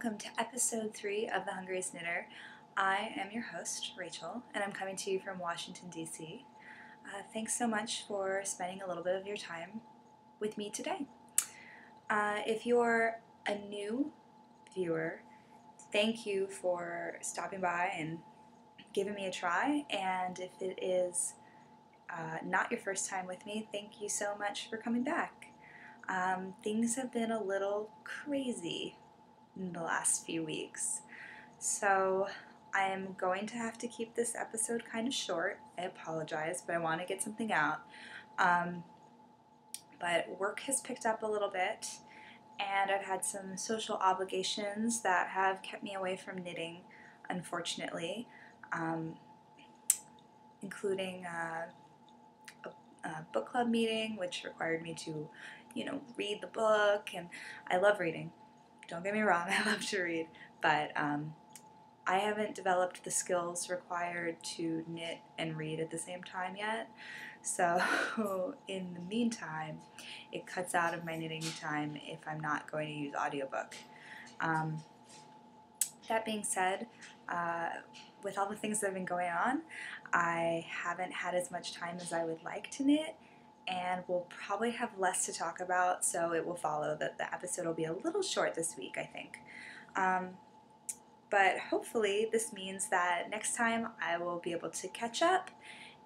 welcome to episode 3 of The Hungriest Knitter. I am your host, Rachel, and I'm coming to you from Washington, D.C. Thanks so much for spending a little bit of your time with me today. If you're a new viewer, thank you for stopping by and giving me a try, and if it is not your first time with me, thank you so much for coming back. Things have been a little crazy in the last few weeks, so I am going to have to keep this episode kind of short. I apologize, but I want to get something out. But work has picked up a little bit, and I've had some social obligations that have kept me away from knitting, unfortunately, including a book club meeting, which required me to, read the book, and I love reading. Don't get me wrong, I love to read, but I haven't developed the skills required to knit and read at the same time yet. So in the meantime, it cuts out of my knitting time if I'm not going to use audiobook. That being said, with all the things that have been going on, I haven't had as much time as I would like to knit, and we'll probably have less to talk about, so it will follow that the episode will be a little short this week, I think. But hopefully this means that next time I will be able to catch up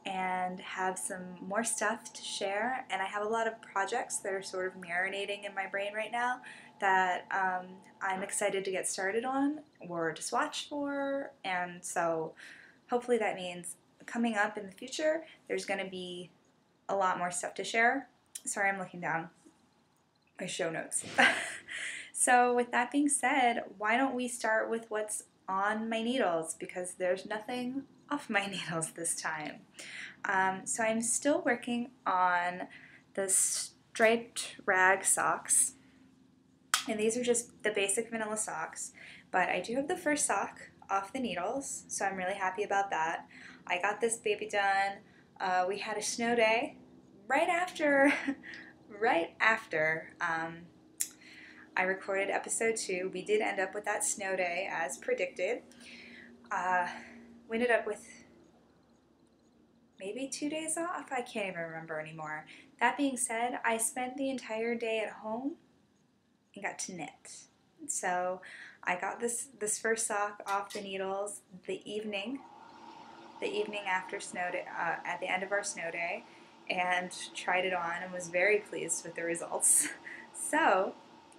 and have some more stuff to share, and I have a lot of projects that are sort of marinating in my brain right now that I'm excited to get started on or to swatch for, and so hopefully that means coming up in the future there's going to be a lot more stuff to share. Sorry, I'm looking down my show notes. So with that being said, why don't we start with what's on my needles, because there's nothing off my needles this time. So I'm still working on the striped rag socks, and these are just the basic vanilla socks, but I do have the first sock off the needles, so I'm really happy about that. I got this baby done. We had a snow day right after I recorded episode 2. We did end up with that snow day as predicted. We ended up with maybe 2 days off. I can't even remember anymore. That being said, I spent the entire day at home and got to knit. So I got this first sock off the needles the evening after snow day, at the end of our snow day, and tried it on and was very pleased with the results. So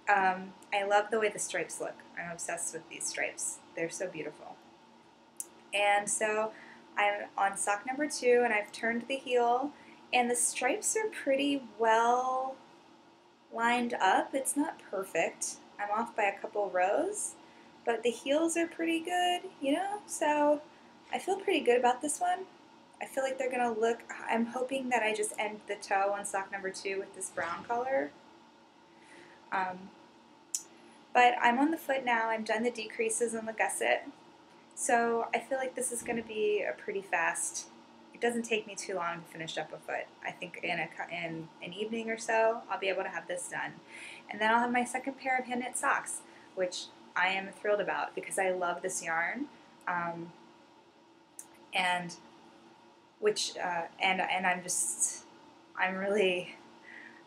I love the way the stripes look. I'm obsessed with these stripes. They're so beautiful. And so I'm on sock number 2, and I've turned the heel, and the stripes are pretty well lined up. It's not perfect. I'm off by a couple rows, but the heels are pretty good, so I feel pretty good about this one. I feel like they're going to look, I'm hoping that I just end the toe on sock number 2 with this brown color. But I'm on the foot now. I've done the decreases on the gusset, so I feel like this is going to be a pretty fast. It doesn't take me too long to finish up a foot. I think in an evening or so, I'll be able to have this done. And then I'll have my second pair of hand knit socks, which I am thrilled about because I love this yarn, and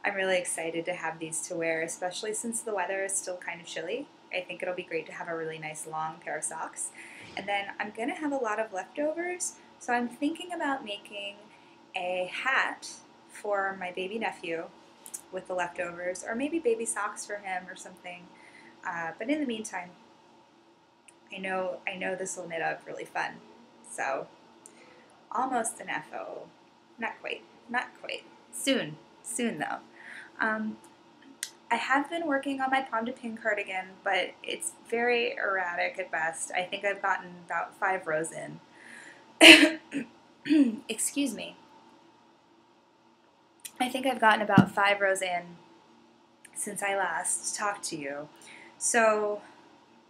I'm really excited to have these to wear, especially since the weather is still kind of chilly. I think it'll be great to have a really nice long pair of socks. And then I'm going to have a lot of leftovers, so I'm thinking about making a hat for my baby nephew with the leftovers, or maybe baby socks for him or something. But in the meantime, I know this will knit up really fun. So almost an FO. Not quite. Soon though. I have been working on my Pomme de Pin cardigan, but it's very erratic at best. I think I've gotten about 5 rows in. Excuse me. I think I've gotten about 5 rows in since I last talked to you. So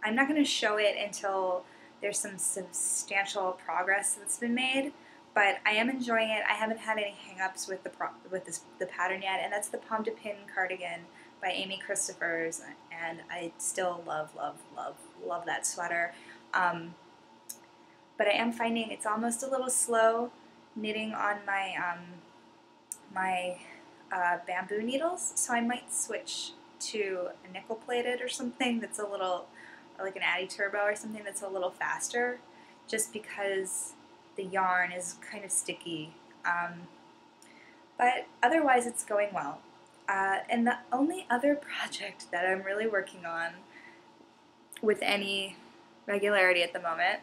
I'm not going to show it until there's some substantial progress that's been made, but I am enjoying it. I haven't had any hang-ups with the pattern yet, and that's the Pomme de Pin cardigan by Amy Christophers, and I still love, love, love, love that sweater. But I am finding it's almost a little slow knitting on my bamboo needles, so I might switch to a nickel plated or something that's a little, or like an Addi Turbo or something that's a little faster, just because the yarn is kind of sticky. But otherwise it's going well. And the only other project that I'm really working on with any regularity at the moment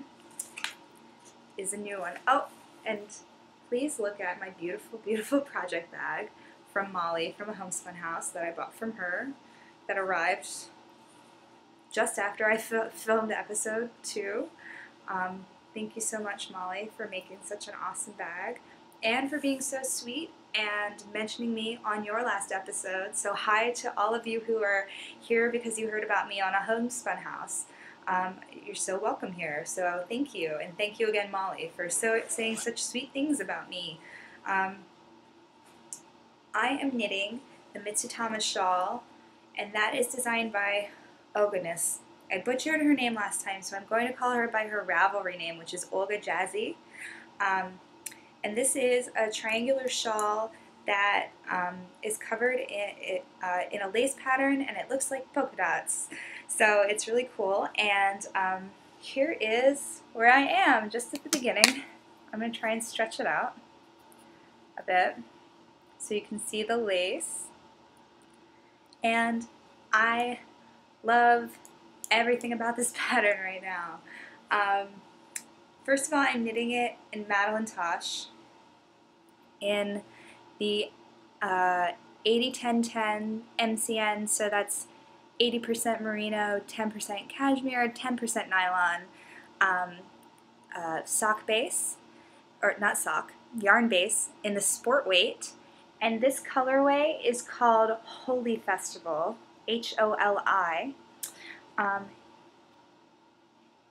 is a new one. Oh, and please look at my beautiful, beautiful project bag from Molly from a Homespun House that I bought from her, that arrived just after I filmed episode 2. Thank you so much, Molly, for making such an awesome bag and for being so sweet and mentioning me on your last episode. So hi to all of you who are here because you heard about me on a Homespun House. You're so welcome here, so thank you, and thank you again, Molly, for saying such sweet things about me. I am knitting the Mitsutama shawl, and that is designed by Hungriest. I butchered her name last time, so I'm going to call her by her Ravelry name, which is Olga Jazzy. And this is a triangular shawl that is covered in a lace pattern, and it looks like polka dots. So it's really cool, and here is where I am, just at the beginning. I'm going to try and stretch it out a bit so you can see the lace. And I love everything about this pattern right now. First of all, I'm knitting it in Madeline Tosh in the 80-10-10 MCN, so that's 80% merino, 10% cashmere, 10% nylon sock base, or not sock, yarn base in the sport weight. And this colorway is called Holy Festival, H-O-L-I.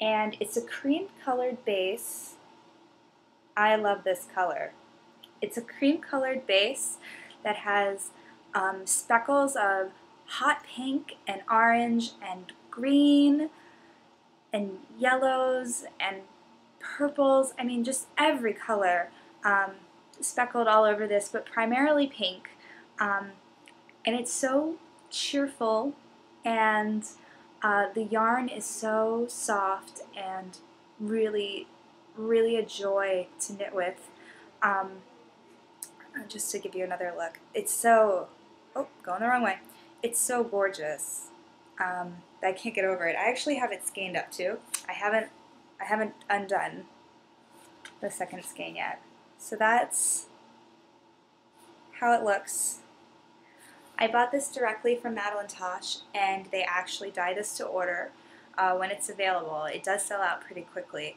And it's a cream colored base. I love this color. It's a cream colored base that has speckles of hot pink and orange and green and yellows and purples. I mean, just every color speckled all over this, but primarily pink. And it's so cheerful, and the yarn is so soft and really, really a joy to knit with. Just to give you another look, it's so, oh, going the wrong way. It's so gorgeous that I can't get over it. I actually have it skeined up too. I haven't undone the second skein yet. So that's how it looks. I bought this directly from Madeline Tosh, and they actually dye this to order when it's available. It does sell out pretty quickly.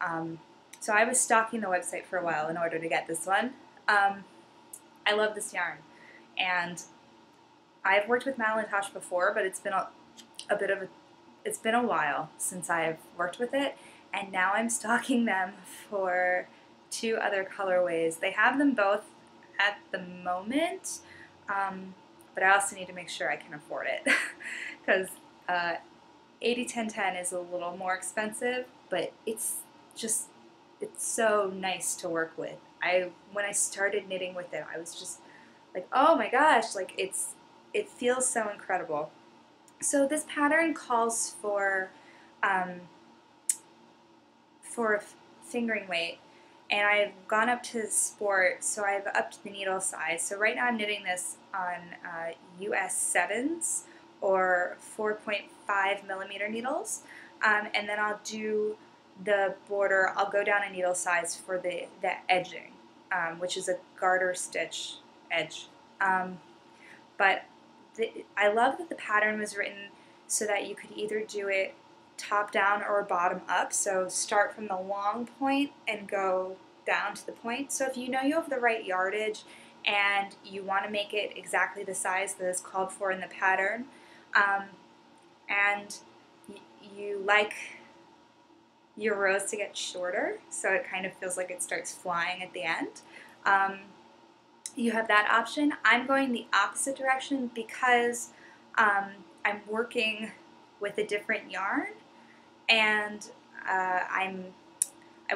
So I was stalking the website for a while in order to get this one. I love this yarn, and I've worked with Madeline Tosh before, but it's been it's been a while since I've worked with it, and now I'm stalking them for 2 other colorways. They have them both at the moment, but I also need to make sure I can afford it because 80-10-10 is a little more expensive, but it's so nice to work with. When I started knitting with it, I was just like, oh my gosh, like it feels so incredible. So this pattern calls for fingering weight, and I've gone up to sport, so I've upped the needle size. So right now I'm knitting this on US 7s or 4.5 millimeter needles, and then I'll do the border. I'll go down a needle size for the edging, which is a garter stitch edge. But I love that the pattern was written so that you could either do it top down or bottom up, so start from the long point and go down to the point. So if you know you have the right yardage and you want to make it exactly the size that is called for in the pattern, and you like your rows to get shorter, so it kind of feels like it starts flying at the end, you have that option. I'm going the opposite direction because I'm working with a different yarn, and I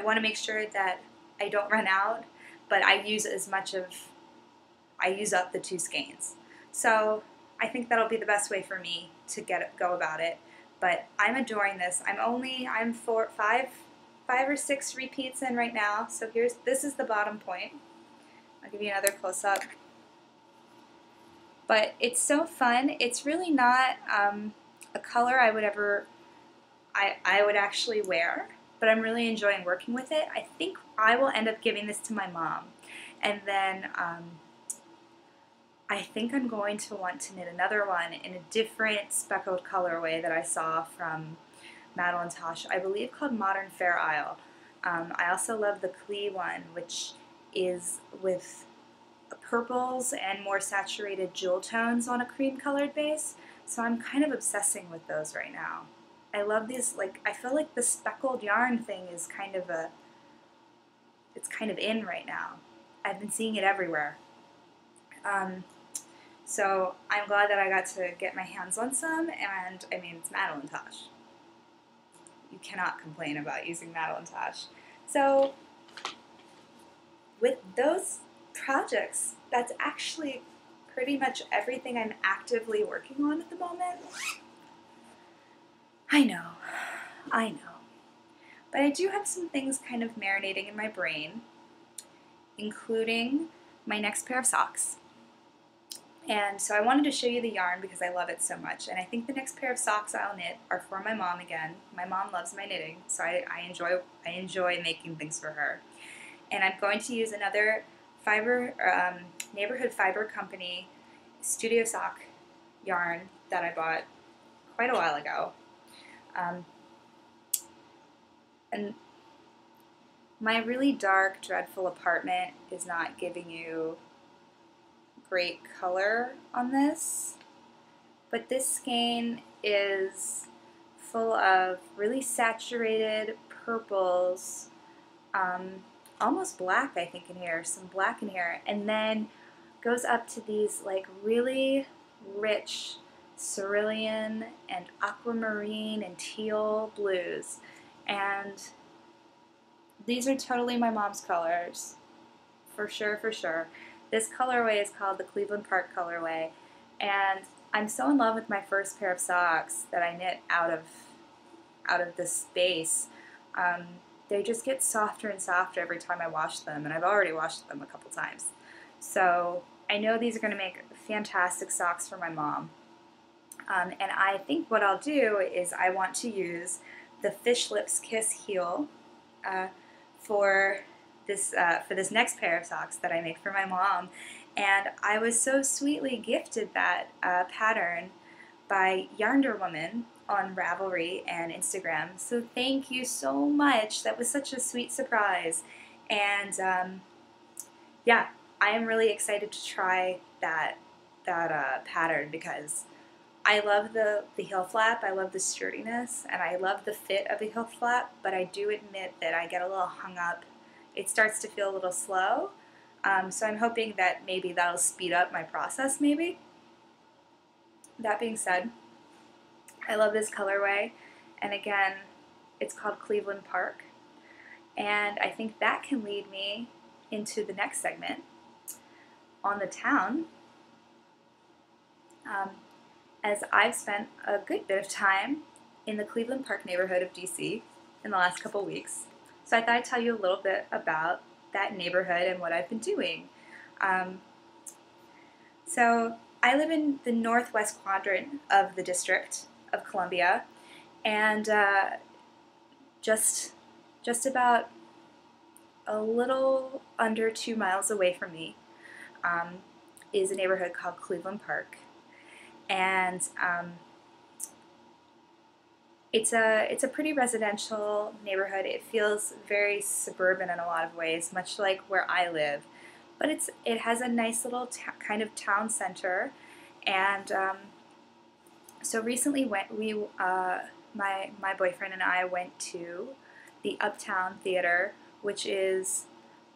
want to make sure that I don't run out, but I use I use up the 2 skeins. So I think that'll be the best way for me to go about it. But I'm adoring this. I'm 5 or 6 repeats in right now. So this is the bottom point. I'll give you another close up. But it's so fun. It's really not a color I would actually wear, but I'm really enjoying working with it. I think I will end up giving this to my mom, and then I think I'm going to want to knit another one in a different speckled colorway that I saw from Madeline Tosh, I believe called Modern Fair Isle. I also love the Klee one, which is with purples and more saturated jewel tones on a cream colored base, so I'm kind of obsessing with those right now. I love these, like, I feel like the speckled yarn thing is it's kind of in right now. I've been seeing it everywhere. So I'm glad that I got to get my hands on some, and I mean, it's Madeline Tosh. You cannot complain about using Madeline Tosh. So with those projects, that's actually pretty much everything I'm actively working on at the moment. I know. But I do have some things kind of marinating in my brain, including my next pair of socks. And so I wanted to show you the yarn because I love it so much. And I think the next pair of socks I'll knit are for my mom again. My mom loves my knitting, so I enjoy making things for her. And I'm going to use another Neighborhood Fiber Company Studio Sock yarn that I bought quite a while ago. And my really dark, dreadful apartment is not giving you great color on this, but this skein is full of really saturated purples, almost black I think in here, some black in here, and then goes up to these like really rich cerulean and aquamarine and teal blues, and these are totally my mom's colors, for sure. This colorway is called the Cleveland Park colorway, and I'm so in love with my first pair of socks that I knit out of this base. They just get softer and softer every time I wash them, and I've already washed them a couple times. So I know these are going to make fantastic socks for my mom. And I think what I'll do is I want to use the Fish Lips Kiss heel for this next pair of socks that I make for my mom. And I was so sweetly gifted that pattern by Yarnderwoman on Ravelry and Instagram. So thank you so much. That was such a sweet surprise. And yeah, I am really excited to try that pattern because I love the heel flap, I love the sturdiness, and I love the fit of the heel flap, but I do admit that I get a little hung up. It starts to feel a little slow, so I'm hoping that maybe that'll speed up my process, maybe. That being said, I love this colorway, and again, it's called Cleveland Park, and I think that can lead me into the next segment on the town, as I've spent a good bit of time in the Cleveland Park neighborhood of DC in the last couple weeks. So I thought I'd tell you a little bit about that neighborhood and what I've been doing. So I live in the northwest quadrant of the District of Columbia, and just about a little under 2 miles away from me is a neighborhood called Cleveland Park. And it's a pretty residential neighborhood. It feels very suburban in a lot of ways, much like where I live. But it has a nice little kind of town center. And so recently my boyfriend and I went to the Uptown Theater, which is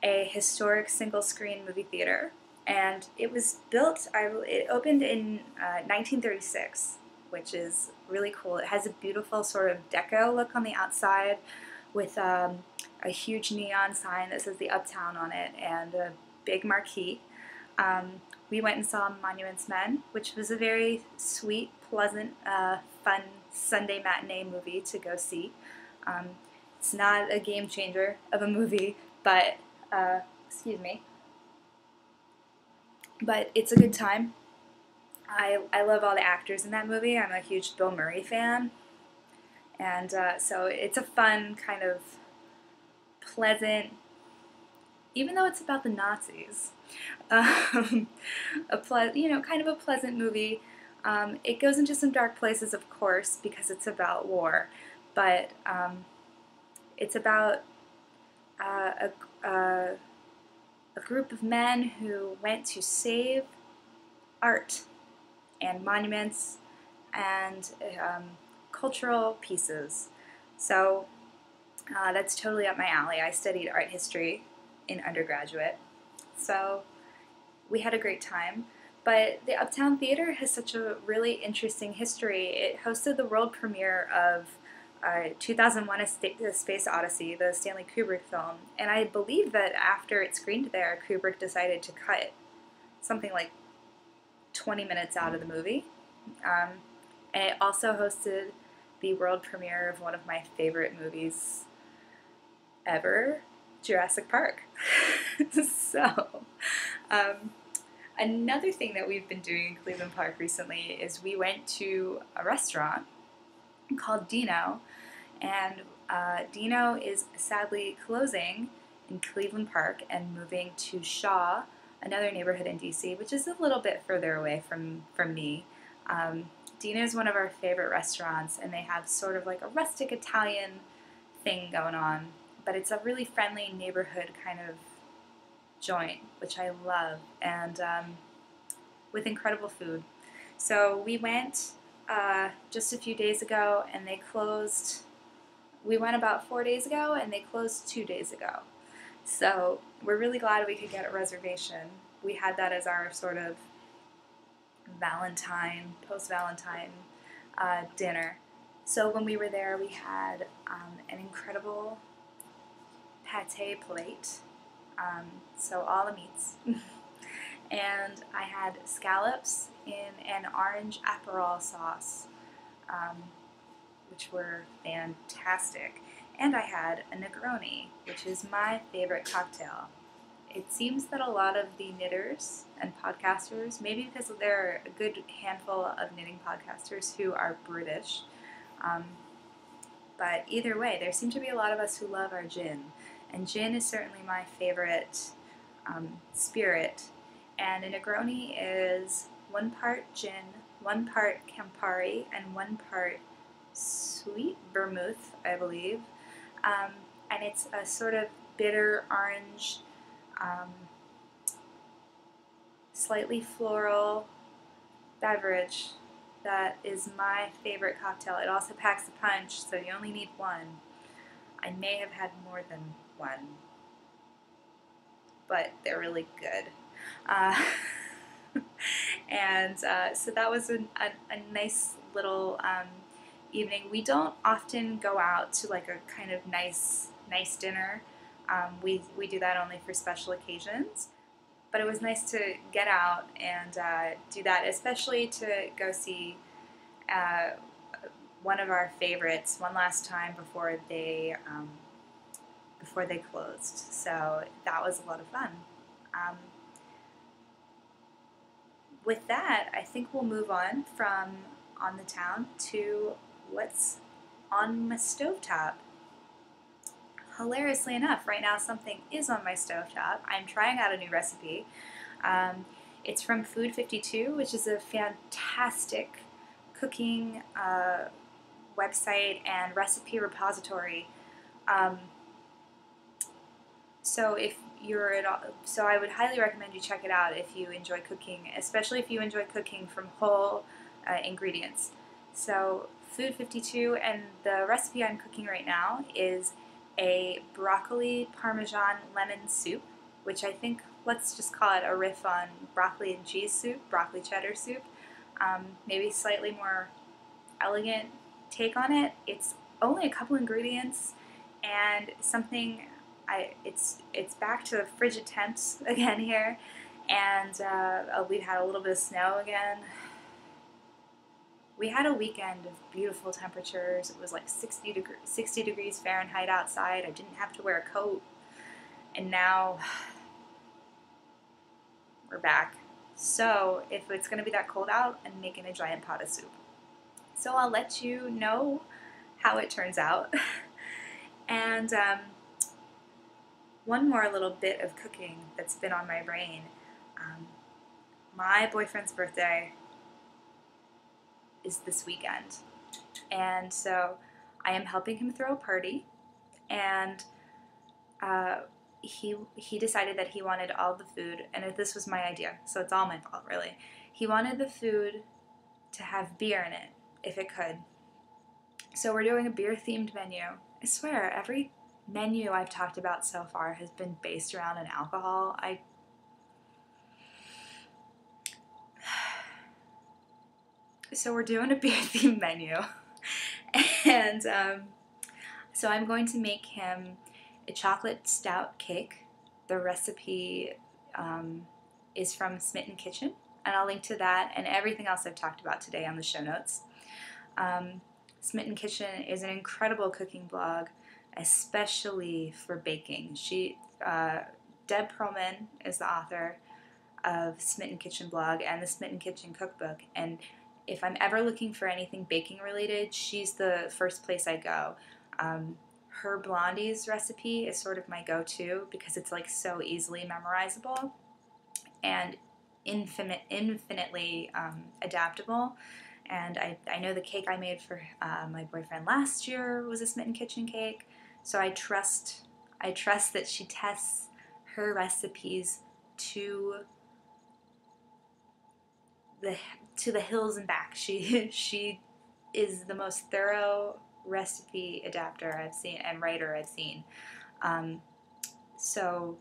a historic single-screen movie theater. And it was built, it opened in 1936, which is really cool. It has a beautiful sort of deco look on the outside with a huge neon sign that says the Uptown on it and a big marquee. We went and saw Monuments Men, which was a very sweet, pleasant, fun Sunday matinee movie to go see. It's not a game changer of a movie, but, excuse me, but it's a good time. I love all the actors in that movie. I'm a huge Bill Murray fan, and so it's a fun, kind of pleasant, even though it's about the Nazis, kind of a pleasant movie. It goes into some dark places, of course, because it's about war, but it's about a group of men who went to save art and monuments and cultural pieces. So that's totally up my alley. I studied art history in undergraduate, so we had a great time. But the Uptown Theater has such a really interesting history. It hosted the world premiere of 2001: A Space Odyssey, the Stanley Kubrick film, and I believe that after it screened there, Kubrick decided to cut something like 20 minutes out of the movie. And it also hosted the world premiere of one of my favorite movies ever, Jurassic Park. So, another thing that we've been doing in Cleveland Park recently is we went to a restaurant called Dino, and Dino is sadly closing in Cleveland Park and moving to Shaw, another neighborhood in DC, which is a little bit further away from me. Dino is one of our favorite restaurants, and they have sort of like a rustic Italian thing going on, but it's a really friendly neighborhood kind of joint, which I love, and with incredible food. So we went just a few days ago, and they closed. We went about 4 days ago, and they closed 2 days ago. So we're really glad we could get a reservation. We had that as our sort of post-Valentine dinner. So when we were there, we had an incredible pate plate, so all the meats. And I had scallops in an orange Aperol sauce, which were fantastic. And I had a Negroni, which is my favorite cocktail. It seems that a lot of the knitters and podcasters, maybe because there are a good handful of knitting podcasters who are British, but either way, there seem to be a lot of us who love our gin. And gin is certainly my favorite spirit. And a Negroni is 1 part gin, 1 part Campari, and 1 part sweet vermouth, I believe. And it's a sort of bitter orange, slightly floral beverage that is my favorite cocktail. It also packs a punch, so you only need 1. I may have had more than 1, but they're really good. And so that was a nice little evening. We don't often go out to like a kind of nice dinner. We do that only for special occasions. But it was nice to get out and do that, especially to go see one of our favorites one last time before they closed. So that was a lot of fun. With that, I think we'll move on from on the town to what's on my stovetop. Hilariously enough, right now something is on my stovetop. I'm trying out a new recipe. It's from Food 52, which is a fantastic cooking website and recipe repository. So I would highly recommend you check it out if you enjoy cooking, especially if you enjoy cooking from whole ingredients. So Food 52, and the recipe I'm cooking right now is a broccoli parmesan lemon soup, which I think, let's just call it a riff on broccoli and cheese soup, broccoli cheddar soup. Maybe slightly more elegant take on it. It's only a couple ingredients and something. It's back to frigid temps again here, and we've had a little bit of snow again. We had a weekend of beautiful temperatures. It was like 60 degrees Fahrenheit outside. I didn't have to wear a coat. And now we're back. So if it's going to be that cold out, I'm making a giant pot of soup. So I'll let you know how it turns out. And one more little bit of cooking that's been on my brain. My boyfriend's birthday is this weekend. And so I am helping him throw a party. And he decided that he wanted all the food, and this was my idea, so it's all my fault, really. He wanted the food to have beer in it, if it could. So we're doing a beer-themed menu. I swear, every menu I've talked about so far has been based around an alcohol. So we're doing a beer-themed menu, and so I'm going to make him a chocolate stout cake. The recipe is from Smitten Kitchen, and I'll link to that and everything else I've talked about today on the show notes. Smitten Kitchen is an incredible cooking blog, especially for baking. Deb Perlman is the author of Smitten Kitchen blog and the Smitten Kitchen cookbook, and if I'm ever looking for anything baking related, she's the first place I go. Her blondies recipe is sort of my go-to because it's like so easily memorizable and infinitely adaptable. And I know the cake I made for my boyfriend last year was a Smitten Kitchen cake, so I trust that she tests her recipes to the hills and back. She is the most thorough recipe adapter I've seen and writer I've seen. So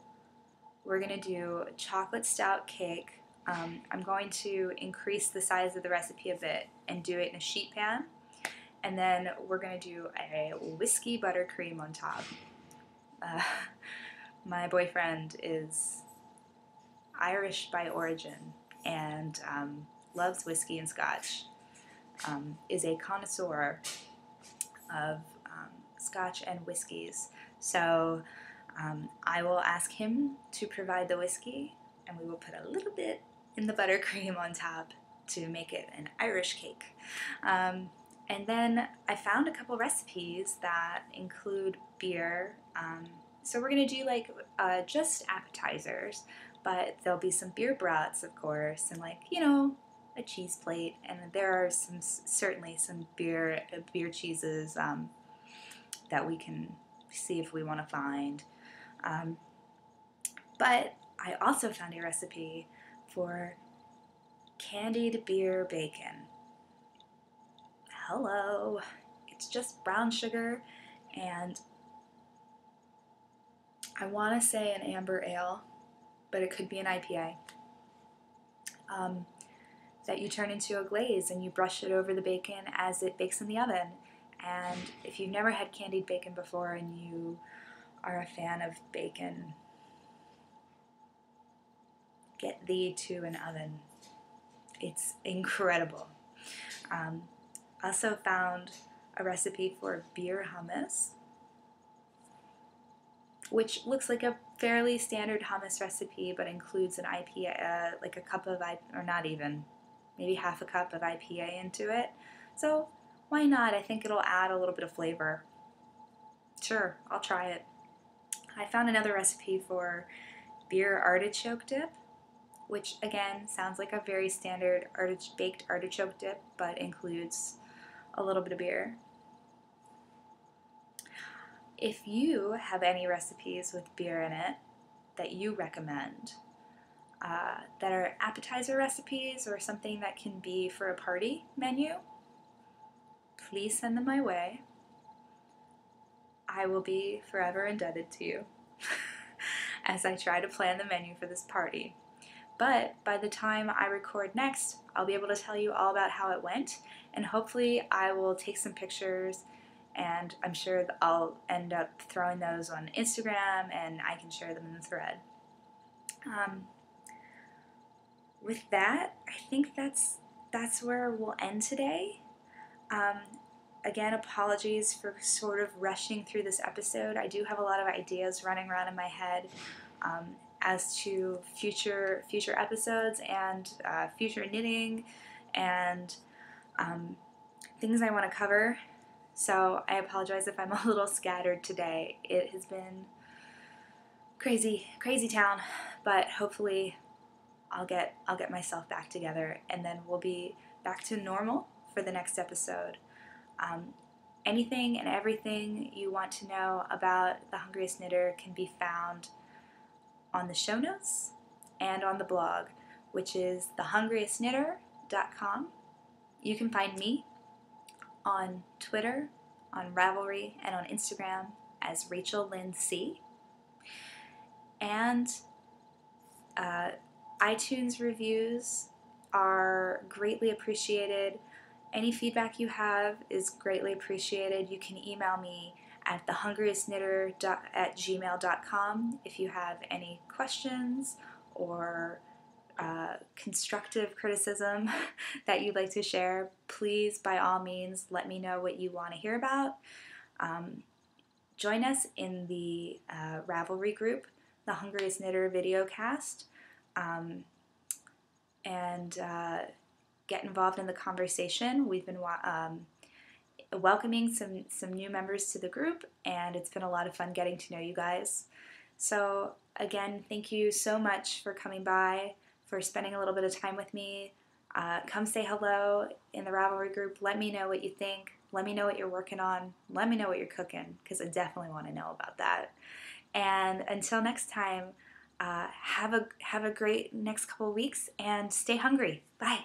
we're gonna do a chocolate stout cake. I'm going to increase the size of the recipe a bit and do it in a sheet pan, and then we're gonna do a whiskey buttercream on top. My boyfriend is Irish by origin and loves whiskey and scotch, is a connoisseur of scotch and whiskeys. So I will ask him to provide the whiskey, and we will put a little bit in the buttercream on top to make it an Irish cake. And then I found a couple recipes that include beer. So we're going to do like just appetizers, but there'll be some beer brats, of course, and like, you know, a cheese plate, and there are certainly some beer cheeses that we can see if we want to find. But I also found a recipe for candied beer bacon. Hello, it's just brown sugar, and I want to say an amber ale, but it could be an IPA. That you turn into a glaze and you brush it over the bacon as it bakes in the oven. And if you've never had candied bacon before and you are a fan of bacon, get thee to an oven. It's incredible. Also found a recipe for beer hummus, which looks like a fairly standard hummus recipe, but includes an IPA, like a cup of, or not even, maybe half a cup of IPA into it. So why not? I think it'll add a little bit of flavor. Sure, I'll try it. I found another recipe for beer artichoke dip, which again sounds like a very standard baked artichoke dip, but includes a little bit of beer. If you have any recipes with beer in it that you recommend, that are appetizer recipes or something that can be for a party menu, please send them my way. I will be forever indebted to you as I try to plan the menu for this party. But by the time I record next, I'll be able to tell you all about how it went and hopefully I will take some pictures, and I'm sure that I'll end up throwing those on Instagram and I can share them in the thread. With that, I think that's where we'll end today. Again, apologies for sort of rushing through this episode. I do have a lot of ideas running around in my head as to future episodes and future knitting and things I want to cover. So I apologize if I'm a little scattered today. It has been crazy town, but hopefully I'll get myself back together, and then we'll be back to normal for the next episode. Anything and everything you want to know about the Hungriest Knitter can be found on the show notes and on the blog, which is thehungriestknitter.com. You can find me on Twitter, on Ravelry, and on Instagram as Rachel Lynn C. And iTunes reviews are greatly appreciated. Any feedback you have is greatly appreciated. You can email me at thehungriestknitter@gmail.com if you have any questions or constructive criticism that you'd like to share. Please, by all means, let me know what you want to hear about. Join us in the Ravelry group, the Hungriest Knitter Videocast, and get involved in the conversation. We've been welcoming some new members to the group, and it's been a lot of fun getting to know you guys. So again, thank you so much for coming by, for spending a little bit of time with me. Come say hello in the Ravelry group. Let me know what you think. Let me know what you're working on. Let me know what you're cooking, because I definitely want to know about that. And until next time, have a great next couple of weeks, and stay hungry. Bye.